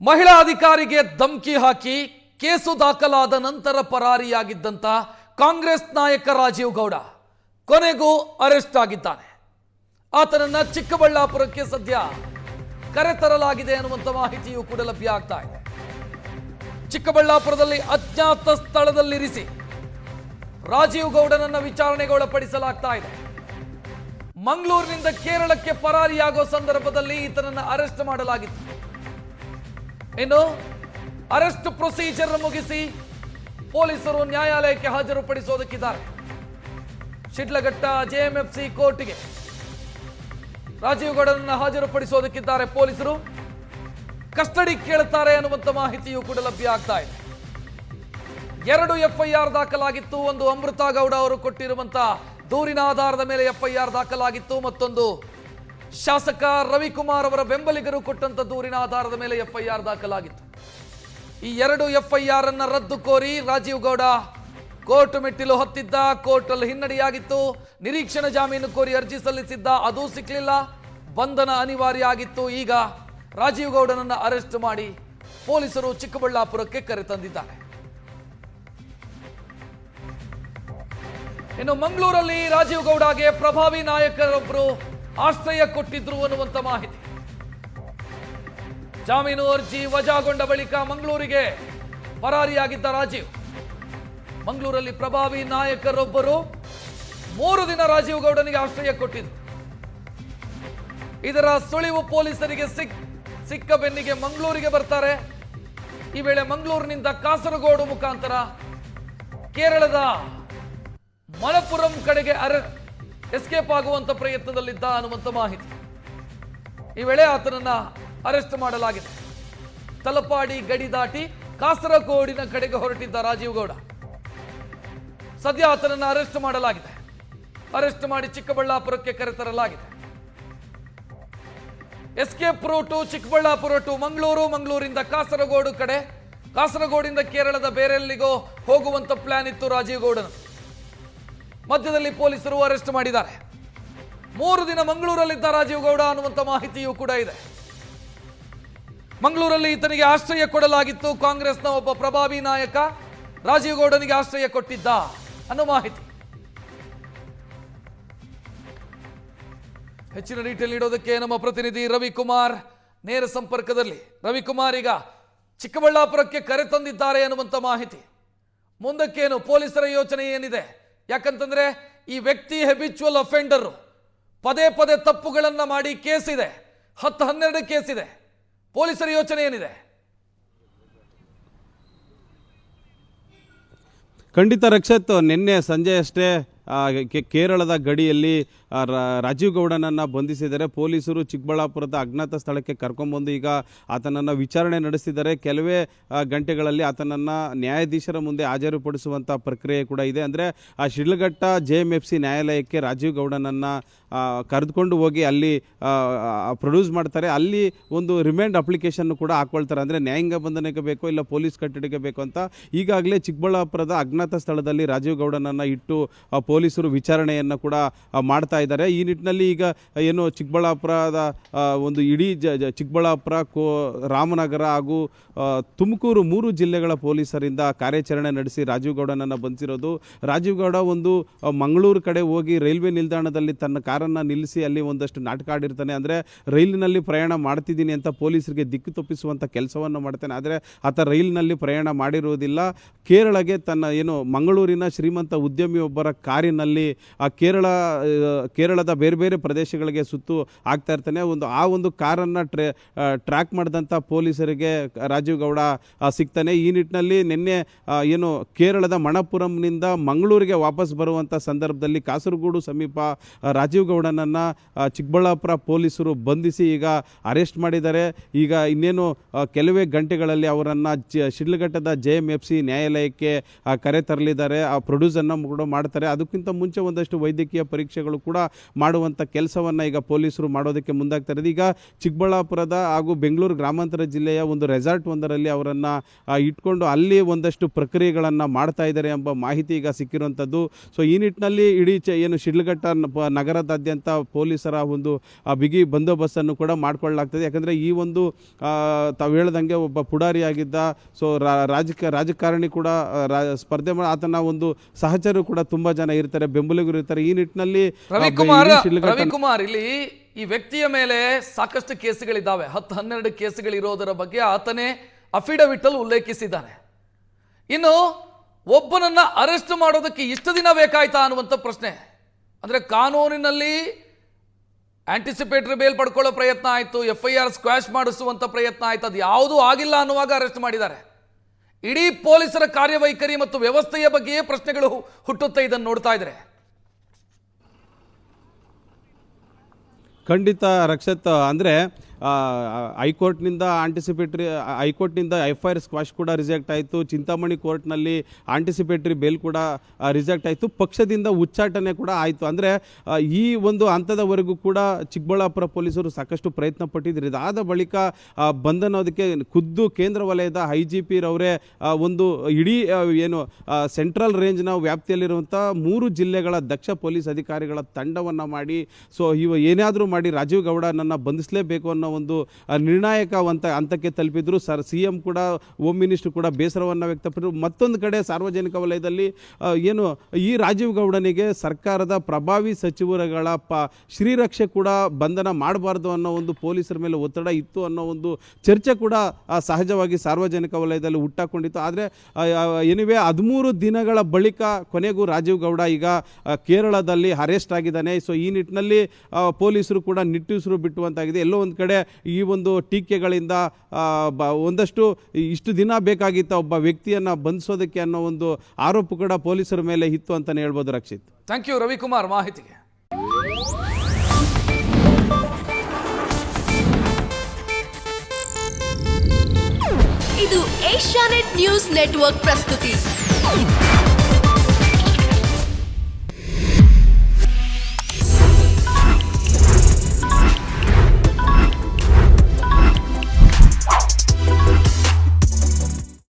ಮಹಿಳಾ ಅಧಿಕಾರಿಗೆ ಧಮಕಿ ಹಾಕಿ ಕೇಸು ದಾಖಲಾದ ನಂತರ ಪರಾರಿಯಾಗಿದ್ದಂತ ಕಾಂಗ್ರೆಸ್ ನಾಯಕ ರಾಜೀವ್ ಗೌಡ ಕೊನೆಗೂ ಅರೆಸ್ಟ್ ಆಗಿದ್ದಾನೆ. ಆತನನ್ನ ಚಿಕ್ಕಬಳ್ಳಾಪುರಕ್ಕೆ ಸದ್ಯ ಕರೆತರಲಾಗಿದೆ ಅನ್ನುವಂತ ಮಾಹಿತಿಯೂ ಕೂಡ ಲಭ್ಯ ಆಗ್ತಾ ಇದೆ. ಚಿಕ್ಕಬಳ್ಳಾಪುರದಲ್ಲಿ ಅಜ್ಞಾತ ಸ್ಥಳದಲ್ಲಿರಿಸಿ ರಾಜೀವ್ ಗೌಡನನ್ನ ವಿಚಾರಣೆಗೆ ಒಳಪಡಿಸಲಾಗ್ತಾ ಇದೆ. ಮಂಗಳೂರಿನಿಂದ ಕೇರಳಕ್ಕೆ ಪರಾರಿಯಾಗೋ ಸಂದರ್ಭದಲ್ಲಿ ಈತನನ್ನ ಅರೆಸ್ಟ್ ಮಾಡಲಾಗಿತ್ತು. ಇನ್ನು ಅರೆಸ್ಟ್ ಪ್ರೊಸೀಜರ್ ಮುಗಿಸಿ ಪೊಲೀಸರು ನ್ಯಾಯಾಲಯಕ್ಕೆ ಹಾಜರುಪಡಿಸೋದಕ್ಕಿದ್ದಾರೆ. ಶಿಡ್ಲಘಟ್ಟ ಜೆಎಂಎಫ್ಸಿ ಕೋರ್ಟ್ಗೆ ರಾಜೀವ್ ಗೌಡನನ್ನ ಹಾಜರುಪಡಿಸೋದಕ್ಕಿದ್ದಾರೆ. ಪೊಲೀಸರು ಕಸ್ಟಡಿ ಕೇಳುತ್ತಾರೆ ಅನ್ನುವಂತ ಮಾಹಿತಿಯೂ ಕೂಡ ಲಭ್ಯ ಆಗ್ತಾ ಇದೆ. 2 ಎಫ್ಐಆರ್ ದಾಖಲಾಗಿತ್ತು. ಒಂದು ಅಮೃತಾ ಗೌಡ ಅವರು ಕೊಟ್ಟಿರುವಂತಹ ದೂರಿನ ಆಧಾರದ ಮೇಲೆ ಎಫ್ಐಆರ್ ದಾಖಲಾಗಿತ್ತು. ಮತ್ತೊಂದು ಶಾಸಕ ರವಿಕುಮಾರ್ ಅವರ ಬೆಂಬಲಿಗರು ಕೊಟ್ಟಂತ ದೂರಿನ ಆಧಾರದ ಮೇಲೆ ಎಫ್ಐಆರ್ ದಾಖಲಾಗಿತ್ತು. ಈ 2 ಎಫ್ಐಆರ್ ಅನ್ನ ರದ್ದು ಕೋರಿ ರಾಜೀವ್ ಗೌಡ ಕೋರ್ಟ್ ಮೆಟ್ಟಿಲು ಹತ್ತಿದ್ದ. ಕೋರ್ಟ್ ಅಲ್ಲಿ ಹಿನ್ನಡೆಯಾಗಿತ್ತು. ನಿರೀಕ್ಷಣಾ ಜಾಮೀನು ಕೋರಿ ಅರ್ಜಿ ಸಲ್ಲಿಸಿದ್ದ, ಅದು ಸಿಕ್ಕಲಿಲ್ಲ. ಬಂಧನ ಅನಿವಾರ್ಯ ಆಗಿತ್ತು. ಈಗ ರಾಜೀವ್ ಗೌಡನನ್ನ ಅರೆಸ್ಟ್ ಮಾಡಿ ಪೊಲೀಸರು ಚಿಕ್ಕಬಳ್ಳಾಪುರಕ್ಕೆ ಕರೆತಂದಿದ್ದಾರೆ. ಇನ್ನು ಮಂಗಳೂರಲ್ಲಿ ರಾಜೀವ್ ಗೌಡಗೆ ಪ್ರಭಾವಿ ನಾಯಕರೊಬ್ಬರು ಆಶ್ರಯ ಕೊಟ್ಟಿದ್ರು ಅನ್ನುವಂತ ಮಾಹಿತಿ. ಜಾಮೀನು ಅರ್ಜಿ ವಜಾಗೊಂಡ ಬಳಿಕ ಮಂಗಳೂರಿಗೆ ಪರಾರಿಯಾಗಿದ್ದ ರಾಜೀವ್ ಮಂಗಳೂರಲ್ಲಿ ಪ್ರಭಾವಿ ನಾಯಕರೊಬ್ಬರು 3 ದಿನ ರಾಜೀವ್ ಗೌಡನಿಗೆ ಆಶ್ರಯ ಕೊಟ್ಟಿದ್ರು. ಇದರ ಸುಳಿವು ಪೊಲೀಸರಿಗೆ ಸಿಕ್ಕ ಬೆನ್ನಿಗೆ ಮಂಗಳೂರಿಗೆ ಬರ್ತಾರೆ. ಈ ವೇಳೆ ಮಂಗಳೂರಿನಿಂದ ಕಾಸರಗೋಡು ಮುಖಾಂತರ ಕೇರಳದ ಮಲಪ್ಪುರಂ ಕಡೆಗೆ ಎಸ್ಕೇಪ್ ಆಗುವಂತ ಪ್ರಯತ್ನದಲ್ಲಿದ್ದ ಅನ್ನುವಂತ ಮಾಹಿತಿ. ಈ ವೇಳೆ ಆತನನ್ನ ಅರೆಸ್ಟ್ ಮಾಡಲಾಗಿದೆ. ತಲಪಾಡಿ ಗಡಿ ದಾಟಿ ಕಾಸರಗೋಡಿನ ಕಡೆಗೆ ಹೊರಟಿದ್ದ ರಾಜೀವ್ ಗೌಡ ಸದ್ಯ ಆತನನ್ನ ಅರೆಸ್ಟ್ ಮಾಡಲಾಗಿದೆ. ಅರೆಸ್ಟ್ ಮಾಡಿ ಚಿಕ್ಕಬಳ್ಳಾಪುರಕ್ಕೆ ಕರೆತರಲಾಗಿದೆ. Escape route Chikkaballapura to Mangaluru, ಮಂಗಳೂರಿಂದ ಕಾಸರಗೋಡು ಕಡೆ, ಕಾಸರಗೋಡಿಂದ ಕೇರಳದ ಬೇರೆಲ್ಲಿಗೋ ಹೋಗುವಂತ ಪ್ಲಾನ್ ಇತ್ತು ರಾಜೀವ್ ಗೌಡನ. ಮಧ್ಯದಲ್ಲಿ ಪೊಲೀಸರು ಅರೆಸ್ಟ್ ಮಾಡಿದ್ದಾರೆ. 3 ದಿನ ಮಂಗಳೂರಲ್ಲಿದ್ದ ರಾಜೀವ್ ಗೌಡ ಅನ್ನುವಂತ ಮಾಹಿತಿಯೂ ಕೂಡ ಇದೆ. ಮಂಗಳೂರಲ್ಲಿ ಈತನಿಗೆ ಆಶ್ರಯ ಕೊಡಲಾಗಿತ್ತು. ಕಾಂಗ್ರೆಸ್ನ ಒಬ್ಬ ಪ್ರಭಾವಿ ನಾಯಕ ರಾಜೀವ್ ಗೌಡನಿಗೆ ಆಶ್ರಯ ಕೊಟ್ಟಿದ್ದ ಅನ್ನೋ ಮಾಹಿತಿ. ಹೆಚ್ಚಿನ ಡೀಟೇಲ್ ನೀಡೋದಕ್ಕೆ ನಮ್ಮ ಪ್ರತಿನಿಧಿ ರವಿಕುಮಾರ್ ನೇರ ಸಂಪರ್ಕದಲ್ಲಿ. ರವಿಕುಮಾರ್, ಈಗ ಚಿಕ್ಕಬಳ್ಳಾಪುರಕ್ಕೆ ಕರೆತಂದಿದ್ದಾರೆ ಅನ್ನುವಂತ ಮಾಹಿತಿ. ಮುಂದಕ್ಕೇನು ಪೊಲೀಸರ ಯೋಚನೆ ಏನಿದೆ? ಯಾಕಂತಂದ್ರೆ ಈ ವ್ಯಕ್ತಿ ಹೆಬಿಚುವಲ್ ಅಫೆಂಡರ್, ಪದೇ ಪದೇ ತಪ್ಪುಗಳನ್ನ ಮಾಡಿ ಕೇಸಿದೆ, 10-12 ಕೇಸಿದೆ. ಪೊಲೀಸರ ಯೋಚನೆ ಏನಿದೆ? ಖಂಡಿತ ರಕ್ಷತ್, ನಿನ್ನೆ ಸಂಜೆ ಅಷ್ಟೇ ಕೇರಳದ ಗಡಿಯಲ್ಲಿ ರಾಜೀವ್ ಗೌಡನನ್ನು ಬಂಧಿಸಿದ್ದಾರೆ ಪೊಲೀಸರು. ಚಿಕ್ಕಬಳ್ಳಾಪುರದ ಅಜ್ಞಾತ ಸ್ಥಳಕ್ಕೆ ಕರ್ಕೊಂಡ್ಬಂದು ಈಗ ಆತನನ್ನು ವಿಚಾರಣೆ ನಡೆಸಿದ್ದಾರೆ. ಕೆಲವೇ ಗಂಟೆಗಳಲ್ಲಿ ಆತನನ್ನು ನ್ಯಾಯಾಧೀಶರ ಮುಂದೆ ಹಾಜರುಪಡಿಸುವಂಥ ಪ್ರಕ್ರಿಯೆ ಕೂಡ ಇದೆ. ಅಂದರೆ ಆ ಶಿಡ್ಲಘಟ್ಟ ಜೆಎಂಎಫ್ಸಿ ನ್ಯಾಯಾಲಯಕ್ಕೆ ರಾಜೀವ್ ಗೌಡನನ್ನು ಕರೆದುಕೊಂಡು ಹೋಗಿ ಅಲ್ಲಿ ಪ್ರೊಡ್ಯೂಸ್ ಮಾಡ್ತಾರೆ. ಅಲ್ಲಿ ಒಂದು ರಿಮ್ಯಾಂಡ್ ಅಪ್ಲಿಕೇಶನ್ ಕೂಡ ಹಾಕ್ಕೊಳ್ತಾರೆ. ಅಂದರೆ ನ್ಯಾಯಾಂಗ ಬಂಧನಕ್ಕೆ ಬೇಕೋ ಇಲ್ಲ ಪೊಲೀಸ್ ಕಟ್ಟಡಿಗೆ ಬೇಕು ಅಂತ ಈಗಾಗಲೇ ಚಿಕ್ಕಬಳ್ಳಾಪುರದ ಅಜ್ಞಾತ ಸ್ಥಳದಲ್ಲಿ ರಾಜೀವ್ ಗೌಡನನ್ನು ಇಟ್ಟು ಪೊಲೀಸರು ವಿಚಾರಣೆಯನ್ನು ಕೂಡ ಮಾಡ್ತಾ ಇದ್ದಾರೆ. ಈ ನಿಟ್ಟಿನಲ್ಲಿ ಈಗ ಏನು ಚಿಕ್ಕಬಳ್ಳಾಪುರದ ಒಂದು ಇಡೀ ಚಿಕ್ಕಬಳ್ಳಾಪುರ, ರಾಮನಗರ ಹಾಗೂ ತುಮಕೂರು 3 ಜಿಲ್ಲೆಗಳ ಪೊಲೀಸರಿಂದ ಕಾರ್ಯಾಚರಣೆ ನಡೆಸಿ ರಾಜೀವ್ ಗೌಡನನ್ನು ಬಂಧಿಸಿರೋದು. ರಾಜೀವ್ ಗೌಡ ಒಂದು ಮಂಗಳೂರು ಕಡೆ ಹೋಗಿ ರೈಲ್ವೆ ನಿಲ್ದಾಣದಲ್ಲಿ ತನ್ನ ಕಾರನ್ನು ನಿಲ್ಲಿಸಿ ಅಲ್ಲಿ ಒಂದಷ್ಟು ನಾಟಕ ಆಡಿರ್ತಾನೆ. ಅಂದರೆ ರೈಲಿನಲ್ಲಿ ಪ್ರಯಾಣ ಮಾಡ್ತಿದ್ದೀನಿ ಅಂತ ಪೊಲೀಸರಿಗೆ ದಿಕ್ಕು ತಪ್ಪಿಸುವಂಥ ಕೆಲಸವನ್ನು ಮಾಡ್ತಾನೆ. ಆದರೆ ಆತ ರೈಲಿನಲ್ಲಿ ಪ್ರಯಾಣ ಮಾಡಿರುವುದಿಲ್ಲ. ಕೇರಳಗೆ ತನ್ನ ಏನು ಮಂಗಳೂರಿನ ಶ್ರೀಮಂತ ಉದ್ಯಮಿಯೊಬ್ಬರ ಕಾರಿನಲ್ಲಿ ಆ ಕೇರಳದ ಬೇರೆ ಬೇರೆ ಪ್ರದೇಶಗಳಿಗೆ ಸುತ್ತು ಆಗ್ತಾ ಇರ್ತಾನೆ. ಆ ಒಂದು ಕಾರನ್ನು ಟ್ರ್ಯಾಕ್ ಮಾಡಿದಂಥ ಪೊಲೀಸರಿಗೆ ರಾಜೀವ್ ಗೌಡ ಸಿಗ್ತಾನೆ. ಈ ನಿಟ್ಟಿನಲ್ಲಿ ನಿನ್ನೆ ಏನು ಕೇರಳದ ಮಣಪುರಂನಿಂದ ಮಂಗಳೂರಿಗೆ ವಾಪಸ್ ಬರುವಂಥ ಸಂದರ್ಭದಲ್ಲಿ ಕಾಸರಗೋಡು ಸಮೀಪ ರಾಜೀವ್ ಗೌಡನನ್ನು ಚಿಕ್ಕಬಳ್ಳಾಪುರ ಪೊಲೀಸರು ಬಂಧಿಸಿ ಈಗ ಅರೆಸ್ಟ್ ಮಾಡಿದ್ದಾರೆ. ಈಗ ಇನ್ನೇನು ಕೆಲವೇ ಗಂಟೆಗಳಲ್ಲಿ ಅವರನ್ನು ಶಿಡ್ಲಘಟ್ಟದ ಜೆಎಂಎಫ್ಸಿ ನ್ಯಾಯಾಲಯಕ್ಕೆ ಕರೆ ತರಲಿದ್ದಾರೆ. ಆ ಪ್ರೊಡ್ಯೂಸನ್ನು ಕೂಡ ಮಾಡ್ತಾರೆ. ಅದಕ್ಕಿಂತ ಮುಂಚೆ ಒಂದಷ್ಟು ವೈದ್ಯಕೀಯ ಪರೀಕ್ಷೆಗಳು ಕೂಡ ಕೂಡ ಮಾಡುವಂಥ ಕೆಲಸವನ್ನು ಈಗ ಪೊಲೀಸರು ಮಾಡೋದಕ್ಕೆ ಮುಂದಾಗ್ತಾ ಇರೋದು. ಈಗ ಚಿಕ್ಕಬಳ್ಳಾಪುರದ ಹಾಗೂ ಬೆಂಗಳೂರು ಗ್ರಾಮಾಂತರ ಜಿಲ್ಲೆಯ ಒಂದು ರೆಸಾರ್ಟ್ ಒಂದರಲ್ಲಿ ಅವರನ್ನು ಇಟ್ಕೊಂಡು ಅಲ್ಲಿ ಒಂದಷ್ಟು ಪ್ರಕ್ರಿಯೆಗಳನ್ನು ಮಾಡ್ತಾ ಇದ್ದಾರೆ ಎಂಬ ಮಾಹಿತಿ ಈಗ ಸಿಕ್ಕಿರುವಂಥದ್ದು. ಸೊ ಈ ನಿಟ್ಟಿನಲ್ಲಿ ಇಡೀ ಏನು ಶಿಡ್ಲಘಟ್ಟ ನಗರದಾದ್ಯಂತ ಪೊಲೀಸರ ಒಂದು ಬಿಗಿ ಬಂದೋಬಸ್ತನ್ನು ಕೂಡ ಮಾಡಿಕೊಳ್ಳಲಾಗ್ತದೆ. ಯಾಕಂದರೆ ಈ ಒಂದು ತಾವು ಹೇಳ್ದಂಗೆ ಒಬ್ಬ ಪುಡಾರಿಯಾಗಿದ್ದ, ಸೊ ರಾಜಕಾರಣಿ ಕೂಡ ಸ್ಪರ್ಧೆ ಮಾಡಿ ಆತನ ಒಂದು ಸಹಚರು ಕೂಡ ತುಂಬಾ ಜನ ಇರ್ತಾರೆ, ಬೆಂಬಲಿಗರು ಇರ್ತಾರೆ. ಈ ನಿಟ್ಟಿನಲ್ಲಿ ರವಿಕುಮಾರ್, ಇಲ್ಲಿ ಈ ವ್ಯಕ್ತಿಯ ಮೇಲೆ ಸಾಕಷ್ಟು ಕೇಸುಗಳಿದ್ದಾವೆ, 10-12 ಕೇಸುಗಳಿರೋದರ ಬಗ್ಗೆ ಆತನೇ ಅಫಿಡವಿಟ್ ಅಲ್ಲಿ ಉಲ್ಲೇಖಿಸಿದ್ದಾನೆ. ಇನ್ನು ಒಬ್ಬನನ್ನ ಅರೆಸ್ಟ್ ಮಾಡೋದಕ್ಕೆ ಇಷ್ಟು ದಿನ ಬೇಕಾಯ್ತಾ ಅನ್ನುವಂಥ ಪ್ರಶ್ನೆ. ಅಂದ್ರೆ ಕಾನೂನಿನಲ್ಲಿ ಆಂಟಿಸಿಪೇಟರಿ ಬೇಲ್ ಪಡ್ಕೊಳ್ಳೋ ಪ್ರಯತ್ನ ಆಯಿತು, FIR ಸ್ಕ್ವಾಶ್ ಮಾಡಿಸುವಂಥ ಪ್ರಯತ್ನ ಆಯ್ತು, ಅದು ಯಾವುದೂ ಆಗಿಲ್ಲ ಅನ್ನುವಾಗ ಅರೆಸ್ಟ್ ಮಾಡಿದ್ದಾರೆ. ಇಡೀ ಪೊಲೀಸರ ಕಾರ್ಯವೈಖರಿ ಮತ್ತು ವ್ಯವಸ್ಥೆಯ ಬಗ್ಗೆಯೇ ಪ್ರಶ್ನೆಗಳು ಹುಟ್ಟುತ್ತೆ ಇದನ್ನು ನೋಡ್ತಾ ಇದ್ರೆ. ಖಂಡಿತ ರಕ್ಷತ್, ಅಂದರೆ ಹೈಕೋರ್ಟ್ನಿಂದ FIR ಸ್ಕ್ವಾಶ್ ಕೂಡ ರಿಜೆಕ್ಟ್ ಆಯಿತು, ಚಿಂತಾಮಣಿ ಕೋರ್ಟ್ನಲ್ಲಿ ಆಂಟಿಸಿಪೇಟರಿ ಬೇಲ್ ಕೂಡ ರಿಜೆಕ್ಟ್ ಆಯಿತು, ಪಕ್ಷದಿಂದ ಉಚ್ಚಾಟನೆ ಕೂಡ ಆಯಿತು. ಅಂದರೆ ಈ ಒಂದು ಹಂತದವರೆಗೂ ಕೂಡ ಚಿಕ್ಕಬಳ್ಳಾಪುರ ಪೊಲೀಸರು ಸಾಕಷ್ಟು ಪ್ರಯತ್ನ ಪಟ್ಟಿದ್ರು. ಇದಾದ ಬಳಿಕ ಬಂಧನೋದಕ್ಕೆ ಖುದ್ದು ಕೇಂದ್ರ ವಲಯದ IGP ರವರೇ ಒಂದು ಇಡೀ ಏನು ಸೆಂಟ್ರಲ್ ರೇಂಜ್ನ ವ್ಯಾಪ್ತಿಯಲ್ಲಿರುವಂಥ 3 ಜಿಲ್ಲೆಗಳ ದಕ್ಷ ಪೊಲೀಸ್ ಅಧಿಕಾರಿಗಳ ತಂಡವನ್ನು ಮಾಡಿ, ಸೊ ಏನಾದರೂ ಮಾಡಿ ರಾಜೀವ್ ಗೌಡನನ್ನು ಬಂಧಿಸಲೇಬೇಕು ಅನ್ನೋ ಒಂದು ನಿರ್ಣಾಯಕ ಹಂತಕ್ಕೆ ತಲುಪಿದ್ರು. CM ಕೂಡ, ಹೋಮ್ ಮಿನಿಸ್ಟರ್ ಕೂಡ ಬೇಸರವನ್ನು ವ್ಯಕ್ತಪಡಿಸಿದ್ರು. ಮತ್ತೊಂದು ಕಡೆ ಸಾರ್ವಜನಿಕ ವಲಯದಲ್ಲಿ ಏನು ಈ ರಾಜೀವ್ ಗೌಡನಿಗೆ ಸರ್ಕಾರದ ಪ್ರಭಾವಿ ಸಚಿವರುಗಳ ಶ್ರೀರಕ್ಷೆ ಕೂಡ ಬಂಧನ ಮಾಡಬಾರ್ದು ಅನ್ನೋ ಒಂದು ಪೊಲೀಸರ ಮೇಲೆ ಒತ್ತಡ ಇತ್ತು ಅನ್ನೋ ಒಂದು ಚರ್ಚೆ ಕೂಡ ಸಹಜವಾಗಿ ಸಾರ್ವಜನಿಕ ವಲಯದಲ್ಲಿ ಹುಟ್ಟಾಕೊಂಡಿತ್ತು. ಆದರೆ ಎನಿವೆ 13 ದಿನಗಳ ಬಳಿಕ ಕೊನೆಗೂ ರಾಜೀವ್ ಗೌಡ ಈಗ ಕೇರಳದಲ್ಲಿ ಅರೆಸ್ಟ್ ಆಗಿದ್ದಾನೆ. ಸೊ ಈ ನಿಟ್ಟಿನಲ್ಲಿ ಪೊಲೀಸರು ಕೂಡ ನಿಟ್ಟುಸಿರು ಬಿಟ್ಟುವಂತಾಗಿದೆ. ಎಲ್ಲೋ ಒಂದು ಕಡೆ ಈ ಒಂದು ಟೀಕೆಗಳಿಂದ ಒಂದಷ್ಟು ಇಷ್ಟು ದಿನ ಬೇಕಾಗಿತ್ತ ಒಬ್ಬ ವ್ಯಕ್ತಿಯನ್ನು ಬಂಧಿಸೋದಕ್ಕೆ ಅನ್ನೋ ಒಂದು ಆರೋಪ ಕೂಡ ಪೊಲೀಸರ ಮೇಲೆ ಇತ್ತು ಅಂತಾನೆ ಹೇಳ್ಬೋದು. ರಕ್ಷಿತ್, ಥ್ಯಾಂಕ್ ಯು ರವಿಕುಮಾರ್ ಮಾಹಿತಿಗೆ. ಇದು ಏಷ್ಯಾನೆಟ್ ನ್ಯೂಸ್ ನೆಟ್ವರ್ಕ್ ಪ್ರಸ್ತುತಿ.